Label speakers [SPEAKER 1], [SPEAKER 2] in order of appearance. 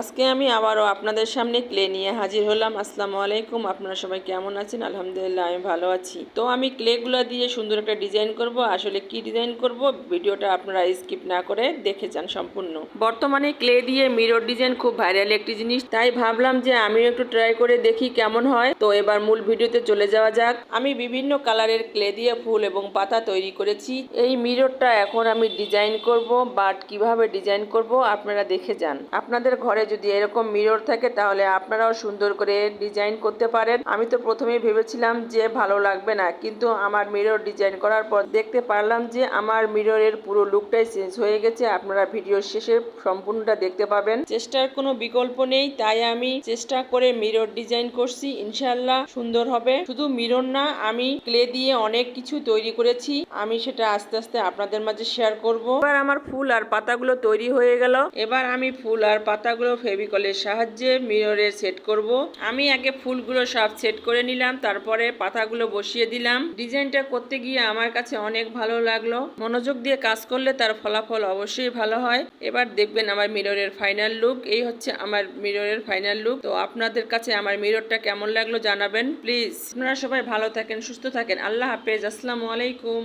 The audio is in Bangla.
[SPEAKER 1] আজকে আমি আবারও আপনাদের সামনে ক্লে নিয়ে হাজির হলাম। আসসালামু আলাইকুম, আপনারা সবাই কেমন আছেন? আলহামদুলিল্লাহ আমি ভালো আছি। তো আমি ক্লেগুলো দিয়ে সুন্দর একটা ডিজাইন করব। আসলে কি ডিজাইন করব ভিডিওটা আপনারা স্কিপ না করে দেখে যান সম্পূর্ণ। বর্তমানে ক্লে দিয়ে মিরর ডিজাইন খুব ভাইরাল একটি জিনিস, তাই ভাবলাম যে আমিও একটু ট্রাই করে দেখি কেমন হয়। তো এবার মূল ভিডিওতে চলে যাওয়া যাক। আমি বিভিন্ন কালারের ক্লে দিয়ে ফুল এবং পাতা তৈরি করেছি। এই মিররটা এখন আমি ডিজাইন করব, বাট কিভাবে ডিজাইন করব আপনারা দেখে যান। আপনাদের ঘরে যদি এরকম মিরর থাকে তাহলে আপনারাও সুন্দর করে ডিজাইন করতে পারেন। আমি তো প্রথমেই ভেবেছিলাম যে ভালো লাগবে না, কিন্তু আমার মিরর ডিজাইন করার পর দেখতে পারলাম যে আমার মিররের পুরো লুকটাই চেঞ্জ হয়ে গেছে। আপনারা ভিডিওর শেষে সম্পূর্ণটা দেখতে পাবেন। চেষ্টার কোনো বিকল্প নেই, তাই আমি চেষ্টা করে মিরর ডিজাইন করছি। ইনশাআল্লাহ সুন্দর হবে। শুধু মিরর না, আমি ক্লে দিয়ে অনেক কিছু তৈরি করেছি। আমি সেটা আস্তে আস্তে আপনাদের মাঝে শেয়ার করব। এবার আমার ফুল আর পাতাগুলো তৈরি হয়ে গেল। এবার আমি ফুল আর পাতাগুলো ফেভিকলের সাহায্যে মিররে সেট করব। আমি আগে ফুলগুলো সব সেট করে নিলাম, তারপরে পাতাগুলো বসিয়ে দিলাম। ডিজাইনটা করতে গিয়ে আমার কাছে অনেক ভালো লাগলো। মনোযোগ দিয়ে কাজ করলে তার ফলাফল অবশ্যই ভালো হয়। এবার দেখবেন আমার মিররের ফাইনাল লুক। এই হচ্ছে আমার মিররের ফাইনাল লুক। তো আপনাদের কাছে আমার মিররটা কেমন লাগলো জানাবেন প্লিজ। আপনারা সবাই ভালো থাকেন, সুস্থ থাকেন। আল্লাহ হাফেজ। আসসালামু আলাইকুম।